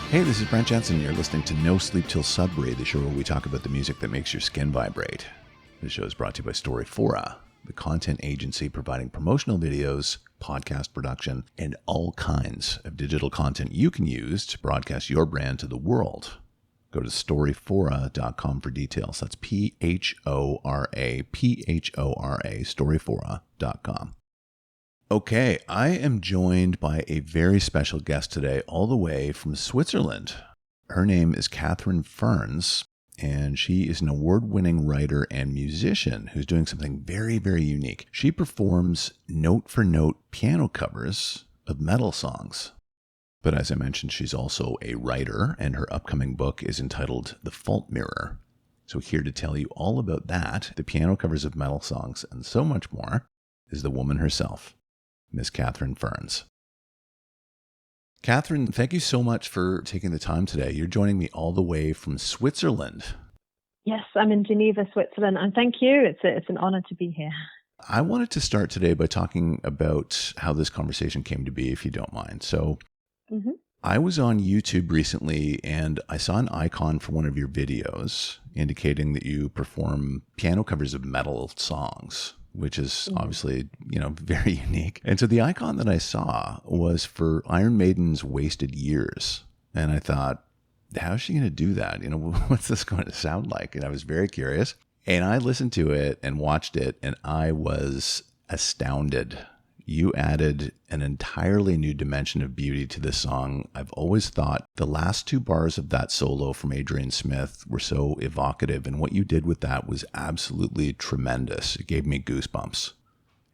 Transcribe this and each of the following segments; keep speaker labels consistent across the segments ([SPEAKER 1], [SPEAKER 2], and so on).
[SPEAKER 1] Hey, this is Brent Jensen. You're listening to No Sleep Till Sudbury, the show where we talk about the music that makes your skin vibrate. The show is brought to you by Storyfora, the content agency providing promotional videos, podcast production, and all kinds of digital content you can use to broadcast your brand to the world. Go to storyfora.com for details. That's P-H-O-R-A, storyfora.com. Okay, I am joined by a very special guest today, all the way from Switzerland. Her name is Fearns, and she is an award-winning writer and musician who's doing something very, very unique. She performs note-for-note piano covers of metal songs. But as I mentioned, she's also a writer, and her upcoming book is entitled The Fault Mirror. So here to tell you all about that, the piano covers of metal songs, and so much more, is the woman herself, Miss Fearns. Catherine, thank you so much for taking the time today. You're joining me all the way from Switzerland.
[SPEAKER 2] Yes, I'm in Geneva, Switzerland, and thank you. It's an honor to be here.
[SPEAKER 1] I wanted to start today by talking about how this conversation came to be, if you don't mind. So I was on YouTube recently, and I saw an icon for one of your videos indicating that you perform piano covers of metal songs, which is obviously, very unique. And so the icon that I saw was for Iron Maiden's Wasted Years. And I thought, how is she going to do that? What's this going to sound like? And I was very curious. And I listened to it and watched it, and I was astounded. You added an entirely new dimension of beauty to this song. I've always thought the last two bars of that solo from Adrian Smith were so evocative, and what you did with that was absolutely tremendous. It gave me goosebumps.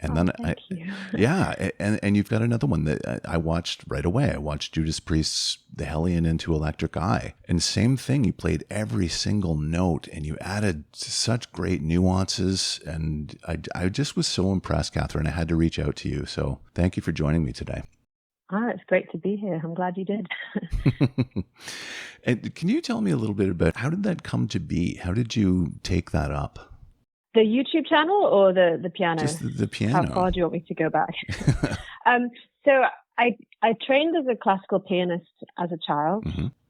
[SPEAKER 1] And
[SPEAKER 2] thank you.
[SPEAKER 1] Yeah, and you've got another one that I watched right away. I watched Judas Priest's The Hellion into Electric Eye. And same thing, you played every single note and you added such great nuances. And I just was so impressed, Catherine. I had to reach out to you. So thank you for joining me today.
[SPEAKER 2] It's great to be here. I'm glad you did.
[SPEAKER 1] And can you tell me a little bit about how did that come to be? How did you take that up?
[SPEAKER 2] The YouTube channel or the piano?
[SPEAKER 1] Just the piano.
[SPEAKER 2] How far do you want me to go back? So I trained as a classical pianist as a child.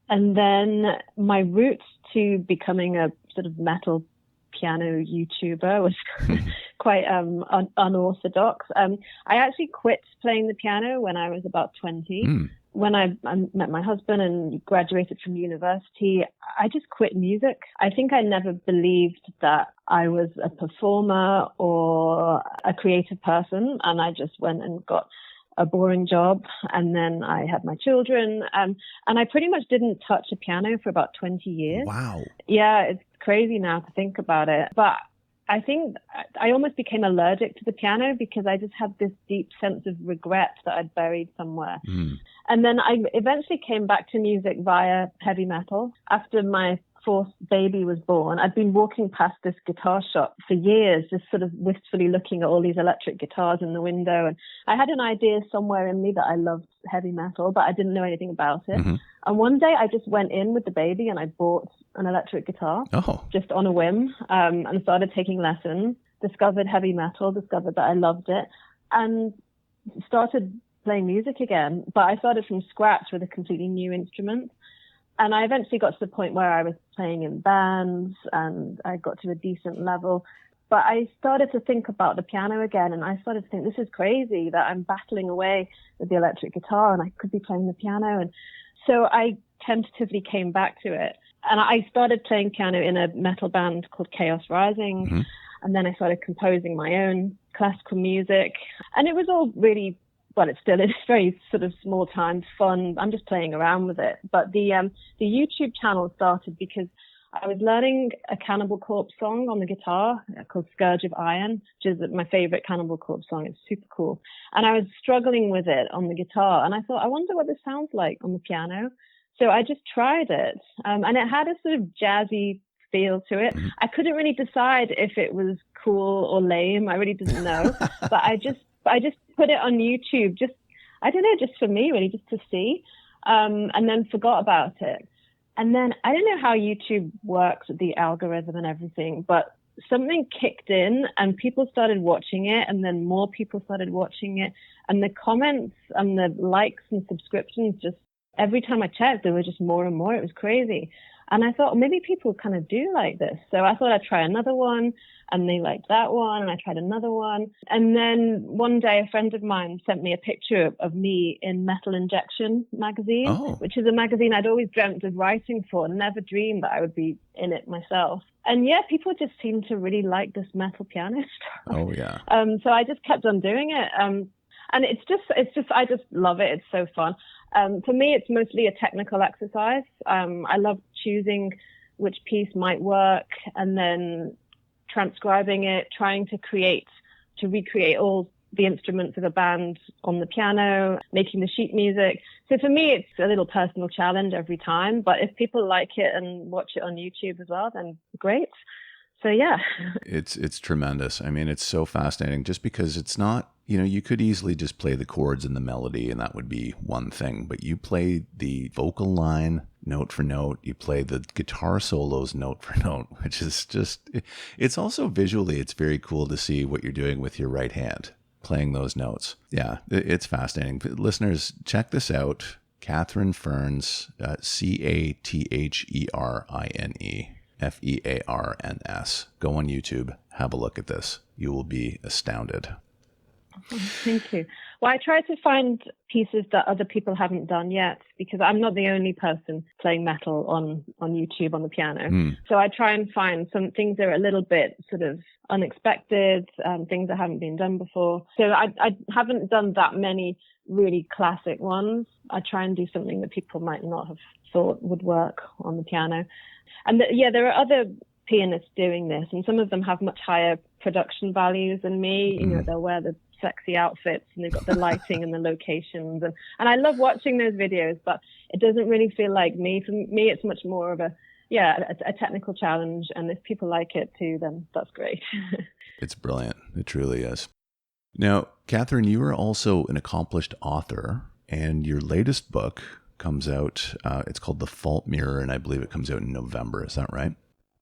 [SPEAKER 2] And then my route to becoming a sort of metal piano YouTuber was quite unorthodox. I actually quit playing the piano when I was about 20. When I met my husband and graduated from university, I just quit music. I think I never believed that I was a performer or a creative person, and I just went and got a boring job, and then I had my children, and I pretty much didn't touch a piano for about 20 years.
[SPEAKER 1] Wow.
[SPEAKER 2] Yeah, it's crazy now to think about it, but I think I almost became allergic to the piano because I just had this deep sense of regret that I'd buried somewhere. And then I eventually came back to music via heavy metal. After my fourth baby was born, I'd been walking past this guitar shop for years, just sort of wistfully looking at all these electric guitars in the window. And I had an idea somewhere in me that I loved heavy metal, but I didn't know anything about it. And one day I just went in with the baby and I bought an electric guitar just on a whim, and started taking lessons, discovered heavy metal, discovered that I loved it, and started playing music again. But I started from scratch with a completely new instrument. And I eventually got to the point where I was playing in bands and I got to a decent level. But I started to think about the piano again, and I started to think, this is crazy that I'm battling away with the electric guitar and I could be playing the piano. And so I tentatively came back to it. And I started playing piano in a metal band called Chaos Rising. And then I started composing my own classical music. And it was all really, well, it's very sort of small time fun. I'm just playing around with it. But the YouTube channel started because I was learning a Cannibal Corpse song on the guitar called Scourge of Iron, which is my favorite Cannibal Corpse song. It's super cool. And I was struggling with it on the guitar. And I thought, I wonder what this sounds like on the piano. So I just tried it. And it had a sort of jazzy feel to it. I couldn't really decide if it was cool or lame. I really didn't know. But I just put it on YouTube, just for me, really, just to see, and then forgot about it. And then I don't know how YouTube works with the algorithm and everything, but something kicked in and people started watching it, and then more people started watching it, and the comments and the likes and subscriptions just every time I checked, there were just more and more. It was crazy. And I thought maybe people kind of do like this. So I thought I'd try another one, and they liked that one, and I tried another one. And then one day a friend of mine sent me a picture of me in Metal Injection magazine, which is a magazine I'd always dreamt of writing for, and never dreamed that I would be in it myself. And yeah, people just seem to really like this metal pianist.
[SPEAKER 1] Oh yeah.
[SPEAKER 2] So I just kept on doing it. And it's just, I just love it. It's so fun. For me, it's mostly a technical exercise. I love choosing which piece might work and then transcribing it, trying to recreate all the instruments of a band on the piano, making the sheet music. So for me, it's a little personal challenge every time. But if people like it and watch it on YouTube as well, then great. So yeah.
[SPEAKER 1] It's tremendous. I mean, it's so fascinating just because it's not, you could easily just play the chords and the melody and that would be one thing, but you play the vocal line note for note, you play the guitar solos note for note, which is just, it's also visually, it's very cool to see what you're doing with your right hand, playing those notes. Yeah, it's fascinating. Listeners, check this out. Catherine Fearns, Catherine Fearns. Go on YouTube, have a look at this. You will be astounded.
[SPEAKER 2] Thank you. Well, I try to find pieces that other people haven't done yet, because I'm not the only person playing metal on YouTube on the piano. So I try and find some things that are a little bit sort of unexpected, things that haven't been done before. So I haven't done that many really classic ones. I try and do something that people might not have thought would work on the piano. And there are other pianists doing this, and some of them have much higher production values than me. They'll wear the sexy outfits and they've got the lighting and the locations. And I love watching those videos, but it doesn't really feel like me. For me, it's much more of a technical challenge. And if people like it too, then that's great.
[SPEAKER 1] It's brilliant. It truly is. Now, Catherine, you are also an accomplished author, and your latest book comes out. It's called The Fault Mirror, and I believe it comes out in November. Is that right?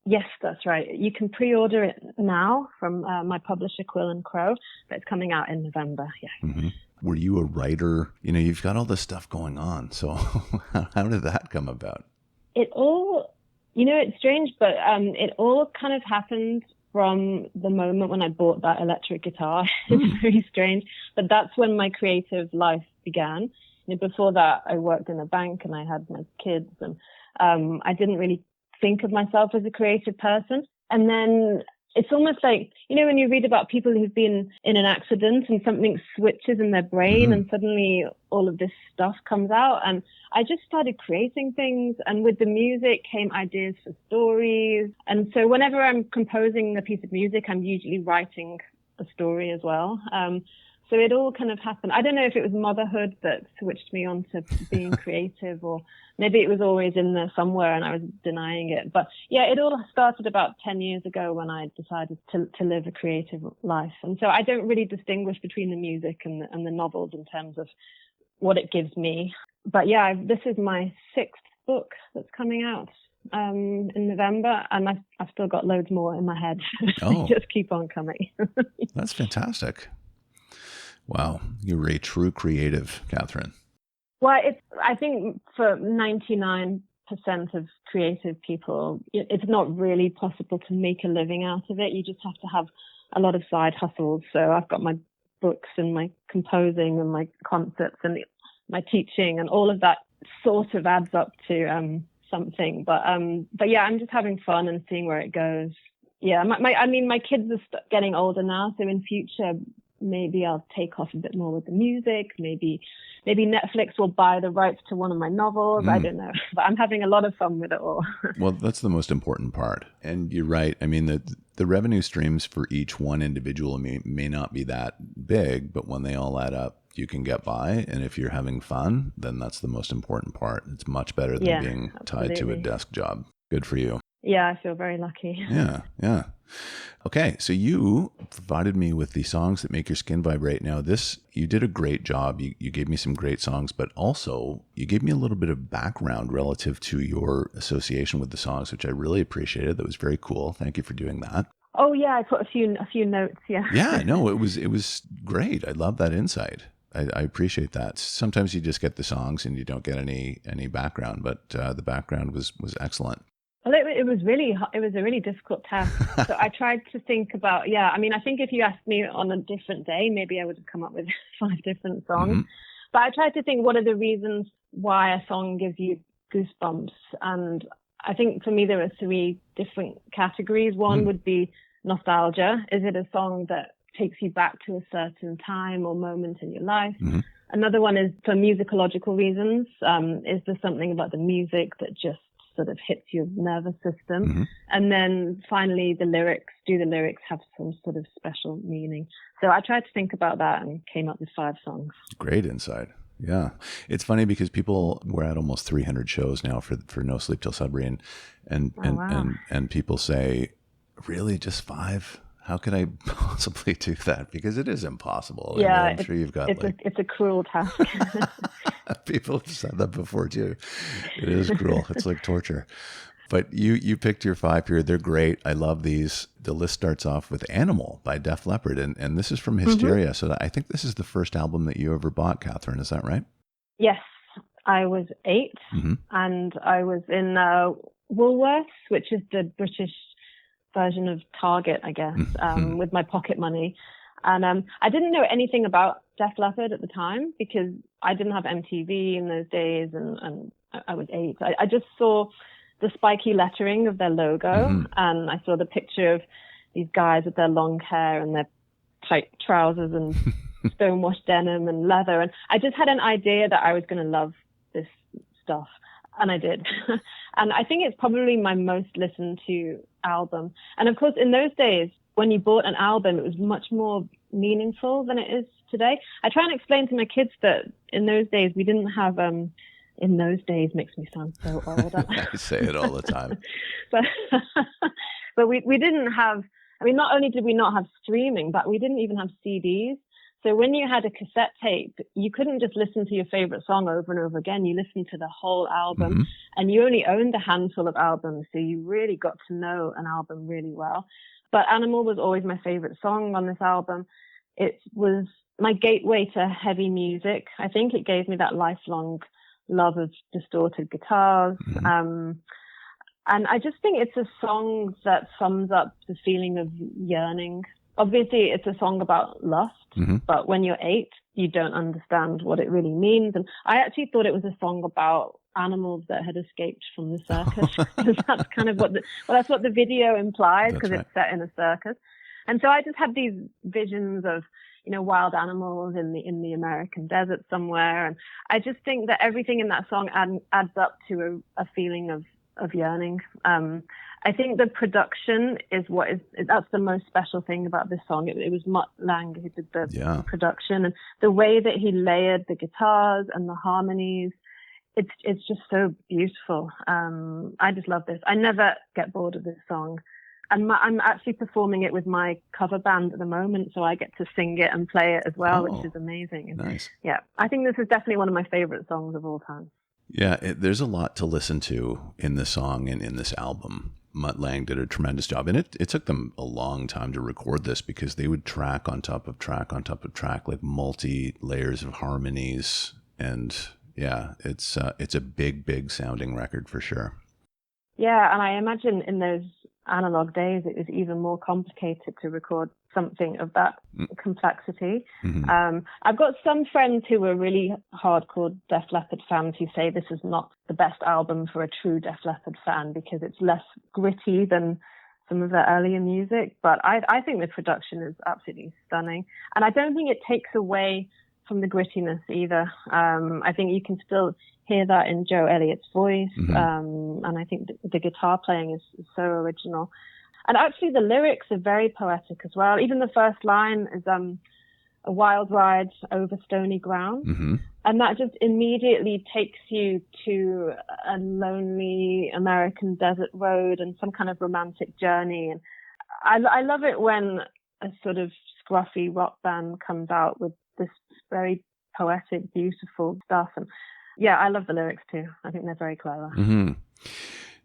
[SPEAKER 2] Yes, that's right. You can pre-order it now from my publisher, Quill and Crow, but it's coming out in November. Yeah.
[SPEAKER 1] Mm-hmm. Were you a writer? You've got all this stuff going on. So how did that come about?
[SPEAKER 2] It all, it's strange, but it all kind of happened from the moment when I bought that electric guitar. It's very strange, but that's when my creative life began. Before that, I worked in a bank and I had my kids, and I didn't really think of myself as a creative person. And then it's almost like, when you read about people who've been in an accident and something switches in their brain and suddenly all of this stuff comes out. And I just started creating things. And with the music came ideas for stories. And so whenever I'm composing a piece of music, I'm usually writing a story as well. So it all kind of happened. I don't know if it was motherhood that switched me on to being creative, or maybe it was always in there somewhere and I was denying it. But yeah, it all started about 10 years ago when I decided to live a creative life. And so I don't really distinguish between the music and the novels in terms of what it gives me. But yeah, this is my 6th book that's coming out in November, and I've still got loads more in my head. They just keep on coming.
[SPEAKER 1] That's fantastic. Wow, you're a true creative, Catherine.
[SPEAKER 2] Well, I think for 99% of creative people, it's not really possible to make a living out of it. You just have to have a lot of side hustles. So I've got my books and my composing and my concerts and my teaching, and all of that sort of adds up to something. But yeah, I'm just having fun and seeing where it goes. Yeah, my kids are getting older now, so in future, maybe I'll take off a bit more with the music. Maybe Netflix will buy the rights to one of my novels. I don't know, but I'm having a lot of fun with it all.
[SPEAKER 1] Well, that's the most important part. And you're right. I mean, the revenue streams for each one individual may not be that big, but when they all add up, you can get by. And if you're having fun, then that's the most important part. It's much better than being tied to a desk job. Good for you.
[SPEAKER 2] Yeah, I feel very lucky.
[SPEAKER 1] Yeah. Okay, so you provided me with the songs that make your skin vibrate. Now, you did a great job. You gave me some great songs, but also you gave me a little bit of background relative to your association with the songs, which I really appreciated. That was very cool. Thank you for doing that.
[SPEAKER 2] Oh yeah, I put a few notes. Yeah.
[SPEAKER 1] Yeah, no, it was great. I love that insight. I appreciate that. Sometimes you just get the songs and you don't get any background, but the background was excellent.
[SPEAKER 2] Well, it was a really difficult task. So I tried to think about, I mean, I think if you asked me on a different day, maybe I would have come up with 5 different songs. Mm-hmm. But I tried to think, what are the reasons why a song gives you goosebumps? And I think for me, there are 3 different categories. One would be nostalgia. Is it a song that takes you back to a certain time or moment in your life? Mm-hmm. Another one is for musicological reasons. Is there something about the music that just sort of hits your nervous system? Mm-hmm. And then finally, the lyrics. Do the lyrics have some sort of special meaning? So I tried to think about that and came up with 5 songs.
[SPEAKER 1] Great insight. Yeah. It's funny because we're at almost 300 shows now for No Sleep Till Sudbury, and people say, really, just 5? How could I possibly do that? Because it is impossible.
[SPEAKER 2] Yeah,
[SPEAKER 1] I mean, I'm sure you've got
[SPEAKER 2] it's a cruel task.
[SPEAKER 1] People have said that before too. It is cruel. It's like torture. But you picked your 5 here. They're great. I love these. The list starts off with Animal by Def Leppard, and this is from Hysteria. Mm-hmm. So I think this is the first album that you ever bought, Catherine. Is that right?
[SPEAKER 2] Yes. I was 8, mm-hmm. and I was in Woolworths, which is the British version of Target, I guess, with my pocket money. And I didn't know anything about Def Leppard at the time because I didn't have MTV in those days, and I was 8. I just saw the spiky lettering of their logo, mm-hmm. and I saw the picture of these guys with their long hair and their tight trousers and stonewashed denim and leather. And I just had an idea that I was going to love this stuff. And I did. And I think it's probably my most listened to album. And of course, in those days, when you bought an album, it was much more meaningful than it is today. I try and explain to my kids that in those days, we didn't have, in those days makes me sound so old.
[SPEAKER 1] I say it all the time.
[SPEAKER 2] but we didn't have, I mean, not only did we not have streaming, but we didn't even have CDs. So when you had a cassette tape, you couldn't just listen to your favorite song over and over again. You listened to the whole album, mm-hmm. and you only owned a handful of albums. So you really got to know an album really well. But Animal was always my favorite song on this album. It was my gateway to heavy music. I think it gave me that lifelong love of distorted guitars. Mm-hmm. And I just think it's a song that sums up the feeling of yearning. Obviously, it's a song about lust, mm-hmm. but when you're 8, you don't understand what it really means. And I actually thought it was a song about animals that had escaped from the circus, because that's kind of that's what the video implies, because right. It's set in a circus. And so I just had these visions of, wild animals in the American desert somewhere. And I just think that everything in that song adds up to a feeling of yearning. I think the production that's the most special thing about this song. It was Mutt Lange who did the production, and the way that he layered the guitars and the harmonies, it's just so beautiful. I just love this. I never get bored of this song. And I'm actually performing it with my cover band at the moment, so I get to sing it and play it as well, which is amazing. And
[SPEAKER 1] nice.
[SPEAKER 2] Yeah, I think this is definitely one of my favorite songs of all time.
[SPEAKER 1] Yeah, there's a lot to listen to in this song and in this album. Mutt Lange did a tremendous job. And it took them a long time to record this, because they would track on top of track on top of track, like multi-layers of harmonies. And yeah, it's a big sounding record for sure.
[SPEAKER 2] Yeah, and I imagine in those analog days, it was even more complicated to record something of that complexity. Mm-hmm. I've got some friends who were really hardcore Def Leppard fans who say this is not the best album for a true Def Leppard fan, because it's less gritty than some of their earlier music. But I think the production is absolutely stunning. And I don't think it takes away from the grittiness either. I think you can still hear that in Joe Elliott's voice. Mm-hmm. And I think the guitar playing is so original. And actually the lyrics are very poetic as well. Even the first line is a wild ride over stony ground. Mm-hmm. And that just immediately takes you to a lonely American desert road and some kind of romantic journey. And I love it when a sort of scruffy rock band comes out with this very poetic, beautiful stuff. And yeah, I love the lyrics too. I think they're very clever.
[SPEAKER 1] Mm-hmm.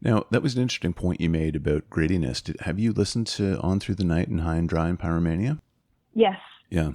[SPEAKER 1] Now, that was an interesting point you made about grittiness. Have you listened to On Through the Night and High and Dry and Pyromania?
[SPEAKER 2] Yes.
[SPEAKER 1] Yeah.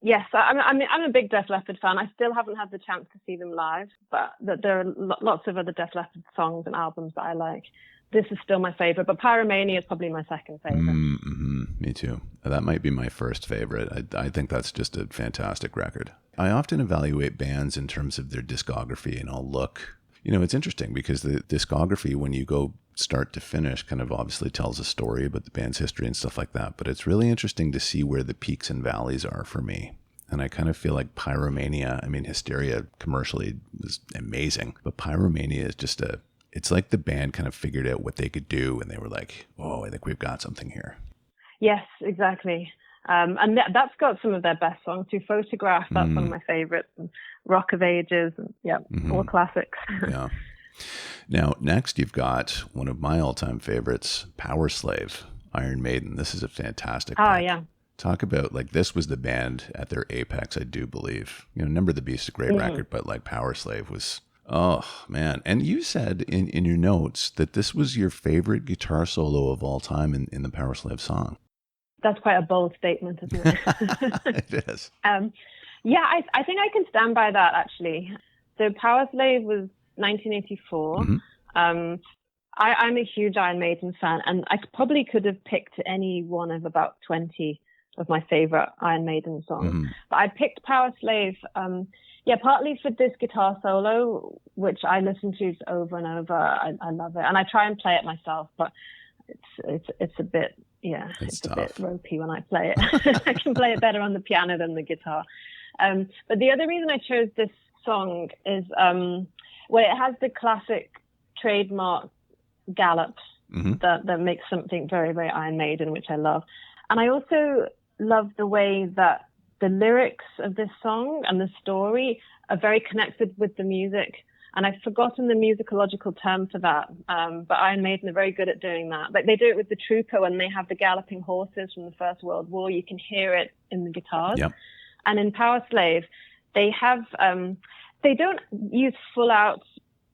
[SPEAKER 2] Yes, I'm a big Def Leppard fan. I still haven't had the chance to see them live, but there are lots of other Def Leppard songs and albums that I like. This is still my favorite, but Pyromania is probably my second favorite.
[SPEAKER 1] Mm-hmm. Me too. That might be my first favorite. I think that's just a fantastic record. I often evaluate bands in terms of their discography, and I'll look, it's interesting because the discography, when you go start to finish, kind of obviously tells a story about the band's history and stuff like that. But it's really interesting to see where the peaks and valleys are for me. And I kind of feel like Pyromania, Hysteria commercially was amazing, but Pyromania is just it's like the band kind of figured out what they could do, and they were like, "Oh, I think we've got something here."
[SPEAKER 2] Yes, exactly. And that's got some of their best songs too. Photograph, that's one of my favorites. And Rock of Ages, and, all classics.
[SPEAKER 1] Yeah. Now, next you've got one of my all-time favorites, Power Slave, Iron Maiden. This is a fantastic pick.
[SPEAKER 2] Yeah.
[SPEAKER 1] Talk about, this was the band at their apex, I do believe. Number of the Beast is a great record, but Power Slave was... Oh, man. And you said in your notes that this was your favorite guitar solo of all time in the Power Slave song.
[SPEAKER 2] That's quite a bold statement, isn't it?
[SPEAKER 1] It is.
[SPEAKER 2] Yeah, I think I can stand by that, actually. So Power Slave was 1984. Mm-hmm. I'm a huge Iron Maiden fan, and I probably could have picked any one of about 20 of my favorite Iron Maiden songs. Mm-hmm. But I picked Power Slave... partly for this guitar solo, which I listen to over and over. I love it, and I try and play it myself, but it's a bit it's a bit ropey when I play it. I can play it better on the piano than the guitar. But the other reason I chose this song is it has the classic trademark gallop that makes something very, very Iron Maiden, which I love, and I also love the way that the lyrics of this song and the story are very connected with the music. And I've forgotten the musicological term for that. But Iron Maiden are very good at doing that. Like they do it with the Trooper when they have the galloping horses from the First World War. You can hear it in the guitars. Yep. And in Power Slave, they have, they don't use full out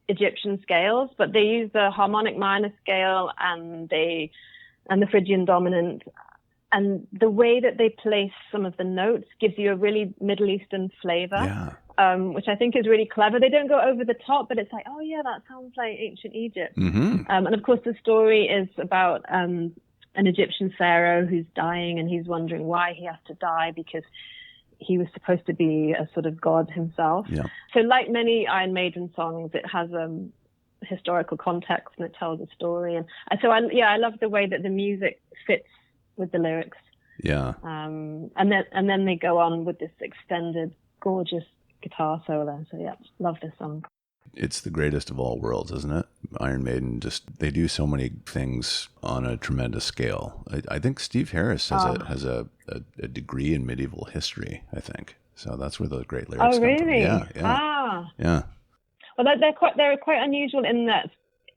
[SPEAKER 2] Egyptian scales, but they use the harmonic minor scale and the Phrygian dominant. And the way that they place some of the notes gives you a really Middle Eastern flavor, which I think is really clever. They don't go over the top, but it's like, oh yeah, that sounds like ancient Egypt. Mm-hmm. And of course, the story is about an Egyptian pharaoh who's dying, and he's wondering why he has to die because he was supposed to be a sort of god himself. Yeah. So like many Iron Maiden songs, it has historical context and it tells a story. And so I love the way that the music fits with the lyrics. Yeah. And then they go on with this extended, gorgeous guitar solo. So yeah, love this song.
[SPEAKER 1] It's the greatest of all worlds, isn't it? Iron Maiden, they do so many things on a tremendous scale. I think Steve Harris has a degree in medieval history, I think. So that's where those great lyrics come from. Yeah. Yeah.
[SPEAKER 2] Well, they're quite unusual in that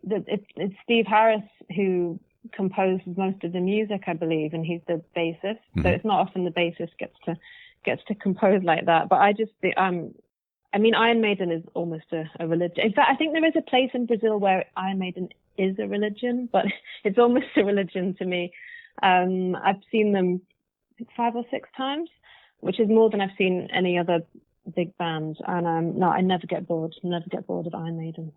[SPEAKER 2] it's Steve Harris who composes most of the music, I believe, and he's the bassist. Mm-hmm. So it's not often the bassist gets to compose like that. But Iron Maiden is almost a religion. In fact, I think there is a place in Brazil where Iron Maiden is a religion, but it's almost a religion to me. I've seen them 5 or 6 times, which is more than I've seen any other big band. And I never get bored. Never get bored of Iron Maiden.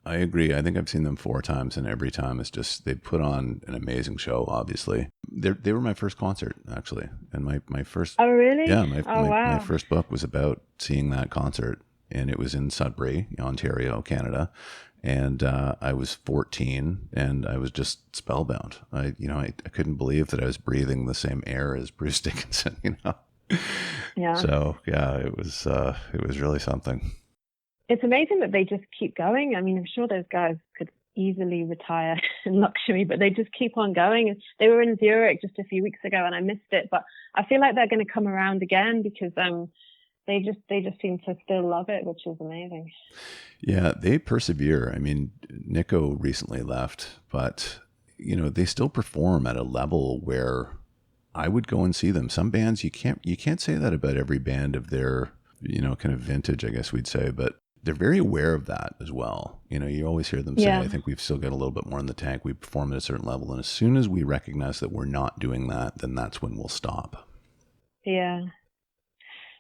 [SPEAKER 1] I agree. I think I've seen them 4 times, and every time it's just they put on an amazing show. Obviously, they were my first concert actually, and my first.
[SPEAKER 2] Oh really?
[SPEAKER 1] Yeah, my first book was about seeing that concert, and it was in Sudbury, Ontario, Canada, and I was 14, and I was just spellbound. I couldn't believe that I was breathing the same air as Bruce Dickinson. Yeah. So yeah, it was really something.
[SPEAKER 2] It's amazing that they just keep going. I mean, I'm sure those guys could easily retire in luxury, but they just keep on going. They were in Zurich just a few weeks ago and I missed it, but I feel like they're going to come around again because they just seem to still love it, which is amazing.
[SPEAKER 1] Yeah, they persevere. I mean, Nico recently left, but they still perform at a level where I would go and see them. Some bands you can't say that about every band of their kind of vintage, I guess we'd say, but they're very aware of that as well. You always hear them say, I think we've still got a little bit more in the tank. We perform at a certain level. And as soon as we recognize that we're not doing that, then that's when we'll stop.
[SPEAKER 2] Yeah.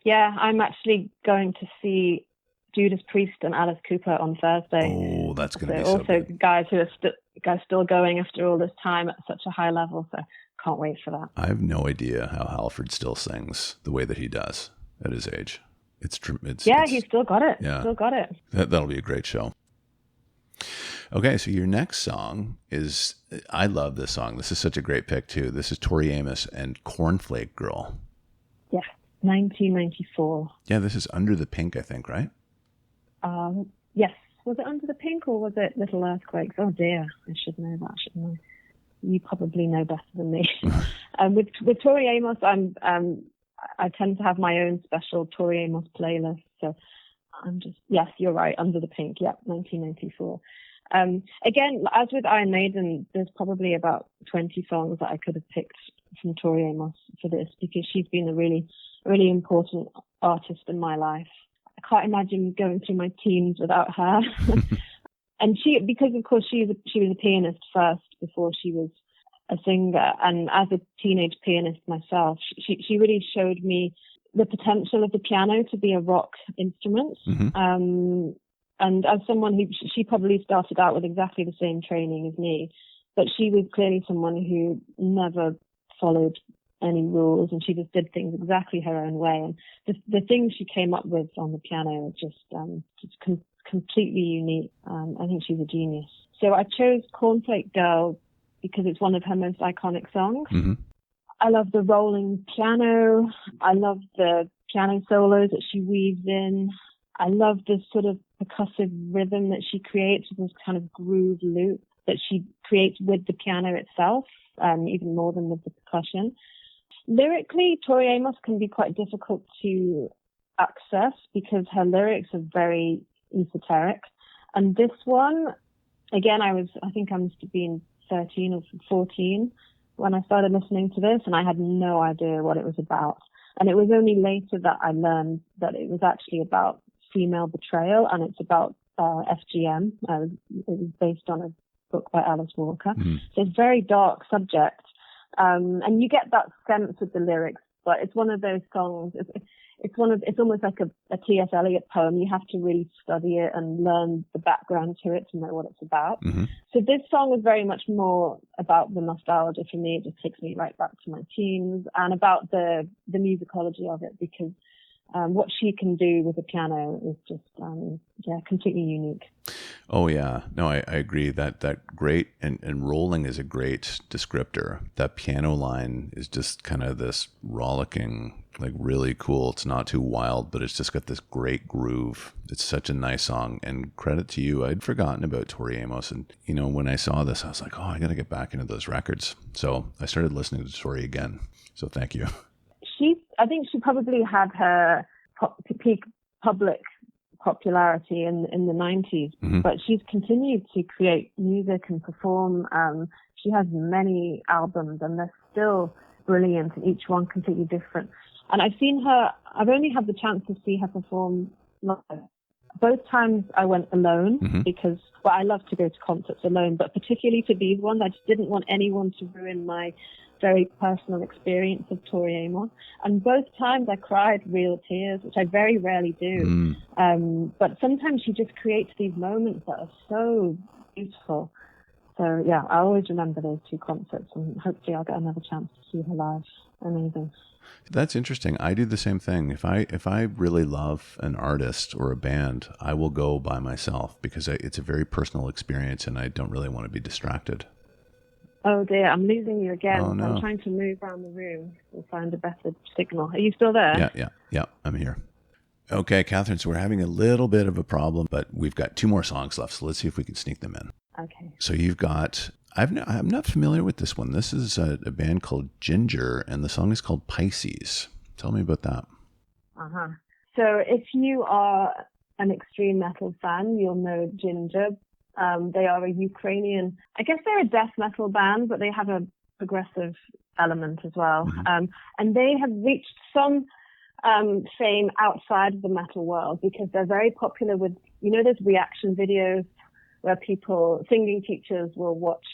[SPEAKER 2] Yeah, I'm actually going to see Judas Priest and Alice Cooper on Thursday.
[SPEAKER 1] Oh, that's going to be
[SPEAKER 2] also
[SPEAKER 1] so good.
[SPEAKER 2] Guys who are still going after all this time at such a high level. So can't wait for that.
[SPEAKER 1] I have no idea how Halford still sings the way that he does at his age. It's
[SPEAKER 2] he's still got it.
[SPEAKER 1] Yeah,
[SPEAKER 2] still got it.
[SPEAKER 1] That'll be a great show. Okay, so your next song is, I love this song. This is such a great pick too. This is Tori Amos and Cornflake Girl.
[SPEAKER 2] Yeah, 1994.
[SPEAKER 1] Yeah, this is Under the Pink, I think, right?
[SPEAKER 2] Yes. Was it Under the Pink or was it Little Earthquakes? Oh dear, I should know that, shouldn't I? You probably know better than me. With Tori Amos, I tend to have my own special Tori Amos playlist. So yes, you're right, Under the Pink. Yep, 1994. Again, as with Iron Maiden, there's probably about 20 songs that I could have picked from Tori Amos for this, because she's been a really, really important artist in my life. I can't imagine going through my teens without her. And because of course she was a pianist first before she was a singer. And as a teenage pianist myself, she really showed me the potential of the piano to be a rock instrument. Mm-hmm. And as someone she probably started out with exactly the same training as me, but she was clearly someone who never followed any rules, and she just did things exactly her own way. And the things she came up with on the piano are just completely unique. I think she's a genius. So I chose Cornflake Girl because it's one of her most iconic songs. Mm-hmm. I love the rolling piano. I love the piano solos that she weaves in. I love this sort of percussive rhythm that she creates, this kind of groove loop that she creates with the piano itself, even more than with the percussion. Lyrically, Tori Amos can be quite difficult to access because her lyrics are very esoteric. And this one, again, I think I must have been 13 or 14 when I started listening to this, and I had no idea what it was about. And it was only later that I learned that it was actually about female betrayal, and it's about FGM. It was based on a book by Alice Walker. Mm-hmm. So it's a very dark subject. And you get that sense with the lyrics, but it's one of those songs. It's almost like a T.S. Eliot poem. You have to really study it and learn the background to it to know what it's about. Mm-hmm. So this song is very much more about the nostalgia for me. It just takes me right back to my teens, and about the musicology of it, because what she can do with the piano is just, completely unique.
[SPEAKER 1] Oh, yeah. No, I agree that great and rolling is a great descriptor. That piano line is just kind of this rollicking, like really cool. It's not too wild, but it's just got this great groove. It's such a nice song, and credit to you. I'd forgotten about Tori Amos, and when I saw this, I was like, oh, I got to get back into those records. So I started listening to Tori again. So thank you.
[SPEAKER 2] I think she probably had her peak public popularity in the 90s, mm-hmm. but she's continued to create music and perform. She has many albums, and they're still brilliant, and each one completely different. And I've only had the chance to see her perform live. Both times I went alone, mm-hmm. because, I love to go to concerts alone, but particularly for these ones, I just didn't want anyone to ruin my very personal experience of Tori Amos. And both times I cried real tears, which I very rarely do. But sometimes she just creates these moments that are so beautiful. So yeah, I always remember those two concerts, and hopefully I'll get another chance to see her live. Amazing.
[SPEAKER 1] That's interesting. I do the same thing. If I really love an artist or a band, I will go by myself, because it's a very personal experience, and I don't really want to be distracted.
[SPEAKER 2] Oh dear, I'm losing you again.
[SPEAKER 1] Oh, no.
[SPEAKER 2] I'm trying to move around the room and find a better signal. Are you still there?
[SPEAKER 1] Yeah, I'm here. Okay, Catherine, so we're having a little bit of a problem, but we've got 2 more songs left, so let's see if we can sneak them in.
[SPEAKER 2] Okay.
[SPEAKER 1] So you've got, I'm not familiar with this one. This is a band called Ginger, and the song is called Pisces. Tell me about that.
[SPEAKER 2] Uh-huh. So if you are an extreme metal fan, you'll know Ginger. They are a Ukrainian, I guess they're a death metal band, but they have a progressive element as well. Mm-hmm. And they have reached some fame outside of the metal world, because they're very popular with, those reaction videos where singing teachers will watch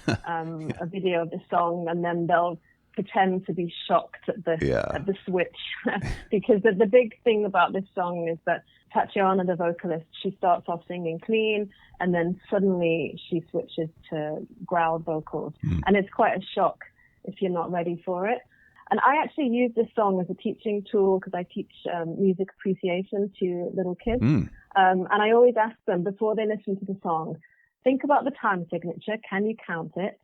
[SPEAKER 2] a video of the song, and then they'll pretend to be shocked at the switch. Because the big thing about this song is that Tatiana, the vocalist, she starts off singing clean, and then suddenly she switches to growl vocals. And it's quite a shock if you're not ready for it. And I actually use this song as a teaching tool because I teach music appreciation to little kids. And I always ask them before they listen to the song, think about the time signature. Can you count it?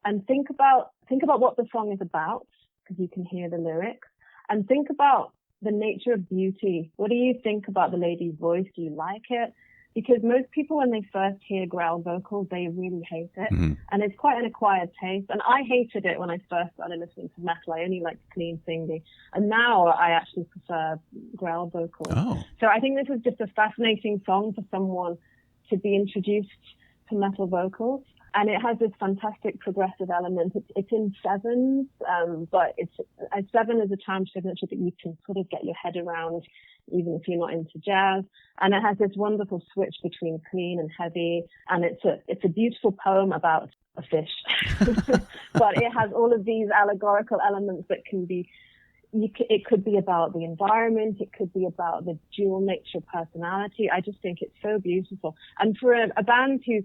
[SPEAKER 2] And think about what the song is about, because you can hear the lyrics. And think about the nature of beauty. What do you think about the lady's voice? Do you like it? Because most people, when they first hear growl vocals, they really hate it. And it's quite an acquired taste. And I hated it when I first started listening to metal. I only liked clean singing. And now I actually prefer growl vocals. So I think this is just a fascinating song for someone to be introduced to metal vocals. And it has this fantastic progressive element. It's in sevens, but a 7 is a time signature that you can sort of get your head around, even if you're not into jazz. And it has this wonderful switch between clean and heavy. And it's a beautiful poem about a fish. But it has all of these allegorical elements that can be, it could be about the environment. It could be about the dual nature of personality. I just think it's so beautiful. And for a band whose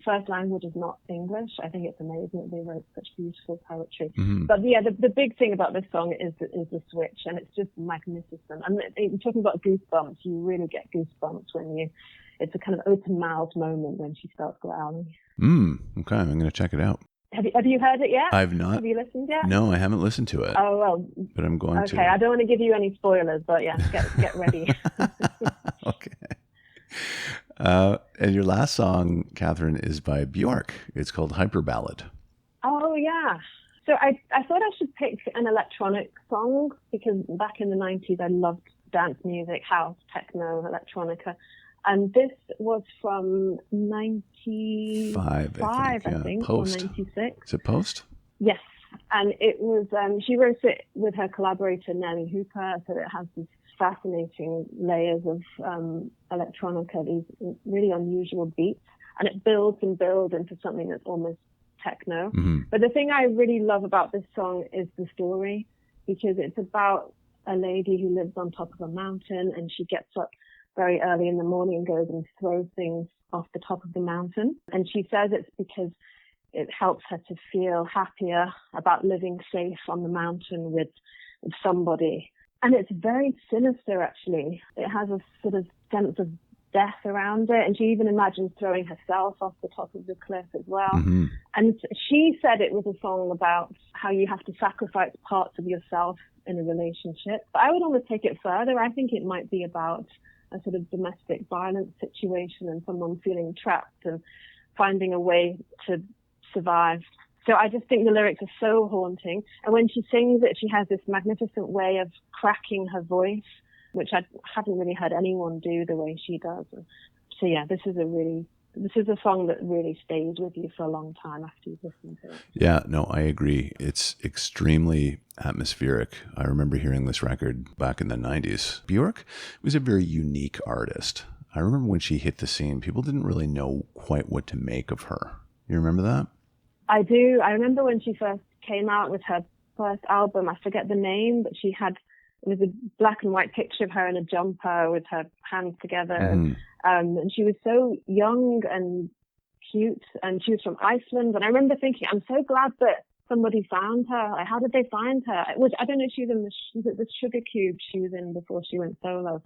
[SPEAKER 2] first language is not English, I think it's amazing that they wrote such beautiful poetry. But the big thing about this song is the switch, and it's just magnificent. And talking about goosebumps, you really get goosebumps when it's a kind of open-mouthed moment when she starts growling.
[SPEAKER 1] Okay, I'm going to check it out.
[SPEAKER 2] Have you heard it yet?
[SPEAKER 1] I've not.
[SPEAKER 2] Have you listened yet?
[SPEAKER 1] No, I haven't listened to it.
[SPEAKER 2] Oh, well.
[SPEAKER 1] But I'm going to.
[SPEAKER 2] Okay, I don't want to give you any spoilers, but yeah, get ready.
[SPEAKER 1] Okay. And your last song, Catherine, is by Bjork. It's called Hyper Ballad. Oh, yeah.
[SPEAKER 2] So I thought I should pick an electronic song because back in the 90s, I loved dance music, house, techno, electronica. And this was from 95, I think,
[SPEAKER 1] Post.
[SPEAKER 2] or 96.
[SPEAKER 1] Is it Post?
[SPEAKER 2] Yes. And it was, she wrote it with her collaborator, Nelly Hooper, so it has these fascinating layers of electronica, these really unusual beats, and it builds and builds into something that's almost techno. But the thing I really love about this song is the story, because it's about a lady who lives on top of a mountain, and she gets up very early in the morning and goes and throws things off the top of the mountain. And she says it's because it helps her to feel happier about living safe on the mountain with somebody. And it's very sinister, actually. It has a sort of sense of death around it. And she even imagines throwing herself off the top of the cliff as well. And she said it was a song about how you have to sacrifice parts of yourself in a relationship. But I would almost take it further. I think it might be about a sort of domestic violence situation and someone feeling trapped and finding a way to survive. So I just think the lyrics are so haunting. And when she sings it, she has this magnificent way of cracking her voice, which I haven't really heard anyone do the way she does. So yeah, this is a song that really stays with you for a long time after you've listened to it.
[SPEAKER 1] Yeah, no, I agree. It's extremely atmospheric. I remember hearing this record back in the 90s. Bjork was a very unique artist. I remember when she hit the scene, people didn't really know quite what to make of her. You remember that?
[SPEAKER 2] I do. I remember when she first came out with her first album, I forget the name, but it was a black and white picture of her in a jumper with her hands together. And she was so young and cute, and she was from Iceland. And I remember thinking, I'm so glad that somebody found her. Like, how did they find her? I don't know if she was in the Sugar Cube she was in before she went solo.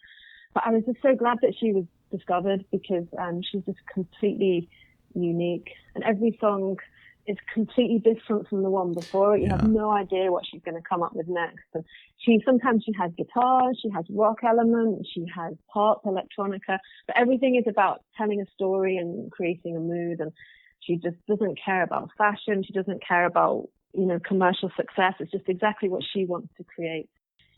[SPEAKER 2] But I was just so glad that she was discovered because she's just completely unique. And every song is completely different from the one before. You have no idea what she's going to come up with next. And sometimes she has guitar, she has rock elements, she has pop, electronica, but everything is about telling a story and creating a mood. And she just doesn't care about fashion. She doesn't care about, commercial success. It's just exactly what she wants to create.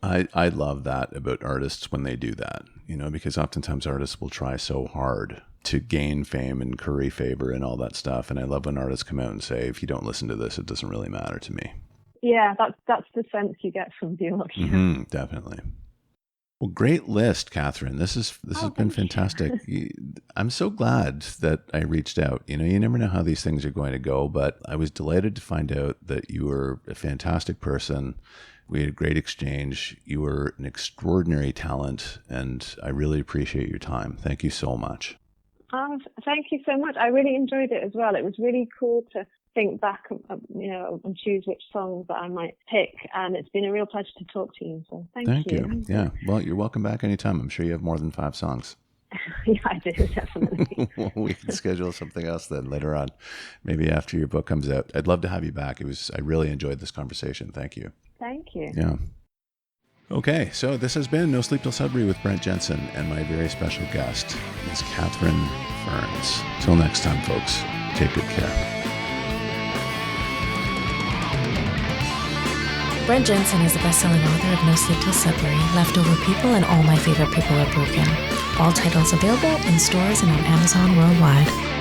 [SPEAKER 1] I love that about artists when they do that, because oftentimes artists will try so hard to gain fame and curry favor and all that stuff. And I love when artists come out and say, if you don't listen to this, it doesn't really matter to me.
[SPEAKER 2] Yeah, that's the sense you get from Bjork.
[SPEAKER 1] Definitely. Well, great list, Catherine. This has been fantastic. I'm so glad that I reached out. You know, you never know how these things are going to go, but I was delighted to find out that you were a fantastic person. We had a great exchange. You were an extraordinary talent, and I really appreciate your time. Thank you so much.
[SPEAKER 2] Thank you so much. I really enjoyed it as well. It was really cool to think back, and choose which songs that I might pick. And it's been a real pleasure to talk to you. So thank you.
[SPEAKER 1] Yeah. Well, you're welcome back anytime. I'm sure you have more than 5 songs.
[SPEAKER 2] Yeah, I do, definitely.
[SPEAKER 1] Well, we can schedule something else then later on, maybe after your book comes out. I'd love to have you back. I really enjoyed this conversation. Thank you.
[SPEAKER 2] Thank you.
[SPEAKER 1] Yeah. Okay, so this has been No Sleep Till Sudbury with Brent Jensen, and my very special guest is Catherine Fearns. Till next time, folks, take good care.
[SPEAKER 3] Brent Jensen is the best-selling author of No Sleep Till Sudbury, Leftover People, and All My Favorite People Are Broken. All titles available in stores and on Amazon worldwide.